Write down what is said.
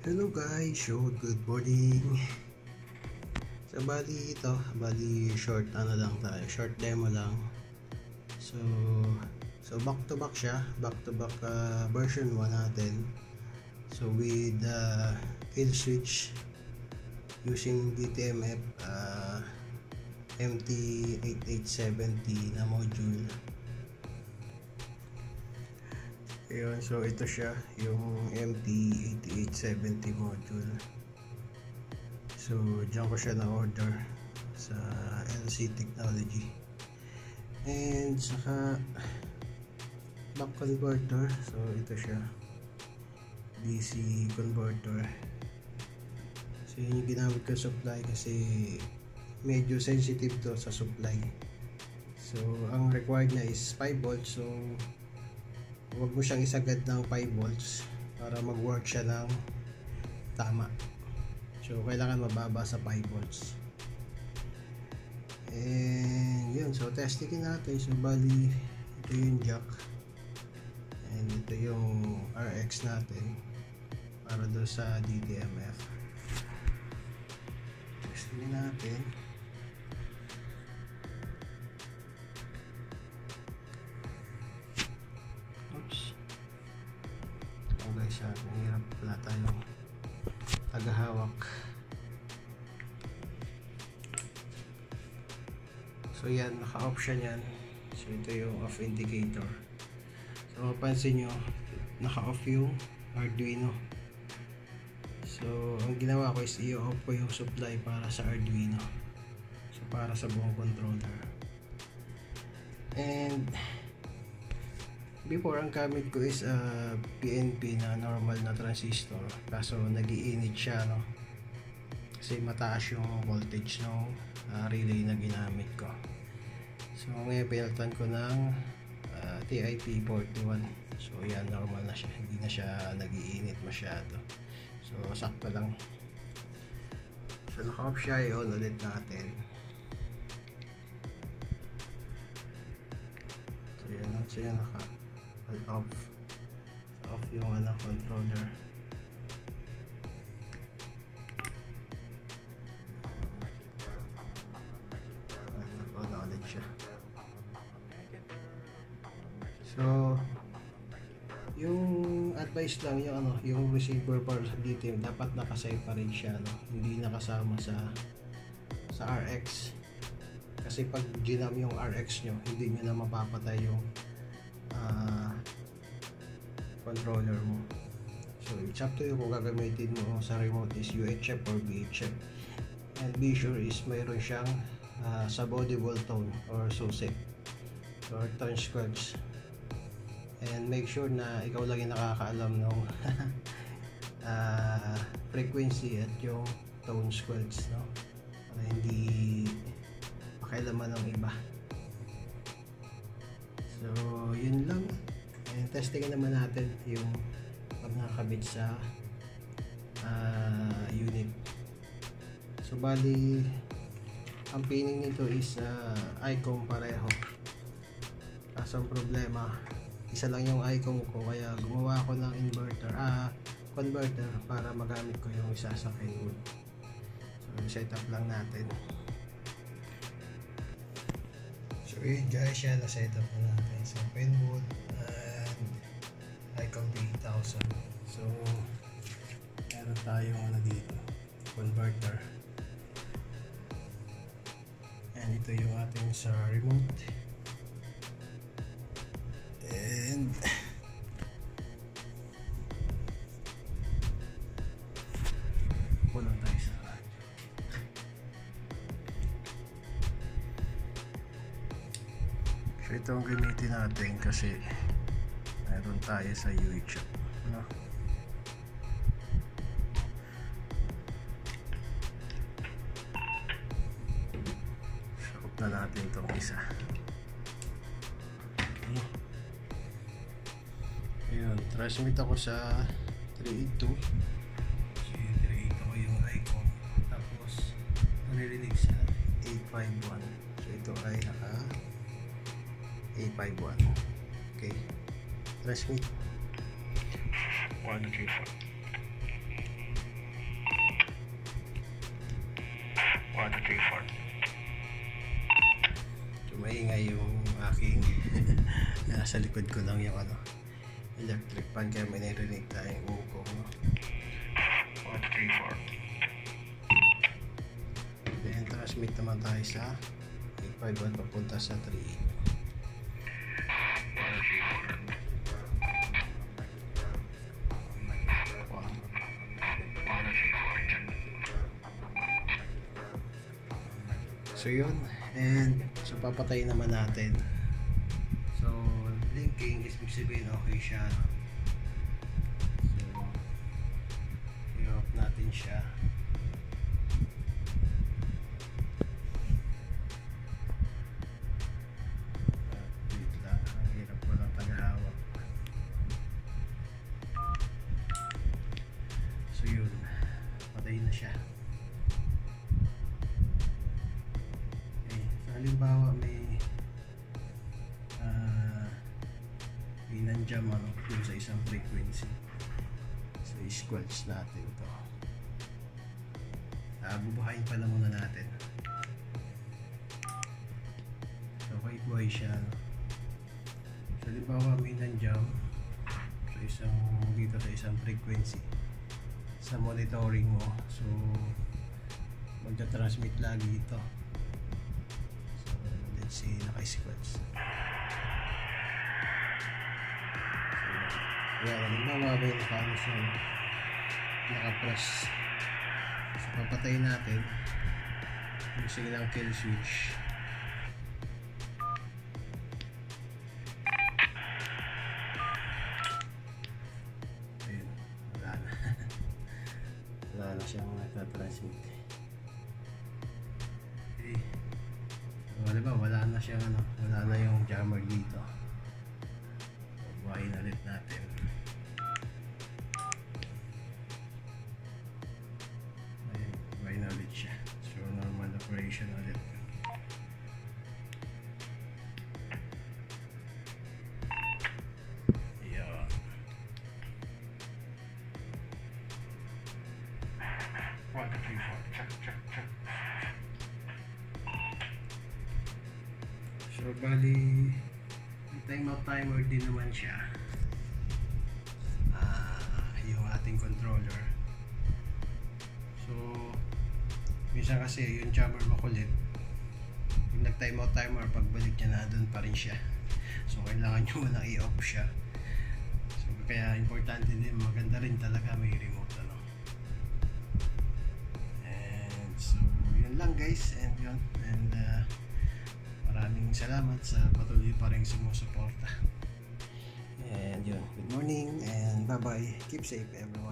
Hello guys, so good morning. So bali short lang tayo, short demo lang. So back to back siya, version 1 natin. So with kill switch using DTMF MT8870 na module. Ayun, so ito siya, yung MT8870 module. So diyan ko siya na-order sa LC Technology. And saka back converter, so ito siya, DC converter. So yun yung ginamit ko supply kasi medyo sensitive to sa supply. So ang required niya is 5 volts, so huwag mo siyang isagad ng 5 volts para mag-work siya ng tama. So kailangan mababa sa 5 volts. And yun, so testingin natin. So bali ito yung jack and ito yung RX natin para doon sa DTMF. Testingin natin. Guys, mahirap pala tayong tagahawak. So yan, naka-off siya yan. So ito yung off indicator. So mapansin nyo, naka-off yung Arduino. So ang ginawa ko is i-off ko yung supply para sa Arduino, so para sa buong controller. And before, ang gamit ko is PNP na normal na transistor, kaso nag-iinit siya, no? Kasi mataas yung voltage ng relay na ginamit ko. So ngayon pinalitan ko ng TIP41. So yan, normal na siya, hindi na siya nag-iinit masyado. So sakto lang. So naka-off siya, i-on ulit natin. So yan off yung controller. On ulit siya. So yung advice lang, yung receiver para sa DTM dapat naka-separate siya, no? Hindi nakasama sa RX, kasi pag ginam yung RX nyo, hindi nyo na mapapatay yung controller mo. So it's up to you kung gagamitin mo sa remote is UHF or VHF. And be sure is mayroon siyang subaudible tone or SOSEC or tone squelch. And make sure na ikaw lang yung nakakaalam ng frequency at yung tone squelch, no? Para hindi makailaman ng iba. So yun lang. And testingin naman natin yung pag nakakabit sa unit. So bali ang pinning nito is ICOM pareho. Kaso ang problema, isa lang yung ICOM ko, kaya gumawa ako ng converter para magamit ko yung isa sa Kenwood. So set up lang natin. So yun guys, yan na set up na natin sa Kenwood ICOM B8000. So meron tayong dito, converter, and ito yung ating sa remote. And pulang tayo sa so ito ang gamitin natin kasi meron tayo sa UHF, no? So off na natin itong isa. Ayun, transmit ako sa 382. So 382 ko yung ICOM, tapos naririnig sa 851. So ito ay naka 851. Okay, transmit 134. 1, 2, 3, 4. So maingay yung aking nasa likod ko lang yung electric fan, kaya may narinig tayong ukong, no? 1, 2, 3, 4. Then transmit naman tayo sa 851 papunta sa 38. 1, 2, 3, 4. So yun, and so papatayin naman natin. So blinking is ibig sabihin okay siya, no? So i-off natin siya. Wait lang, ang hirap ko lang tagahawak. So yun, patayin na siya. Halimbawa may nandiyan dun sa isang frequency, so i-squelch natin ito. Bubuhayin pala muna natin. So buhay siya, no? So halimbawa may nandiyan dito sa isang frequency sa monitoring mo, so magta-transmit lagi ito. Si naka-squelch. So, yan, halimbawa may naka-press. So papatayin natin yung signal kill switch. Ayun, wala na. Wala na siyang nagtatransmit. Okay. Diba, wala na siya, wala na yung jammer dito. Buhayin ulit natin. Ayun, buhayin ulit siya. So normal operation ulit. Ayan. One, two, three, four. Check. So bali may timeout timer din naman siya, yung ating controller. So minsan kasi yung jammer makulit, yung nag timeout timer, pagbalik niya na doon pa rin siya. So kailangan nyo na i-off siya. So kaya importante din, maganda rin talaga may remote, ano. And so yun lang guys, and yun, and maraming salamat sa patuloy pa rin sumusuporta. And yun, good morning and bye bye. Keep safe everyone.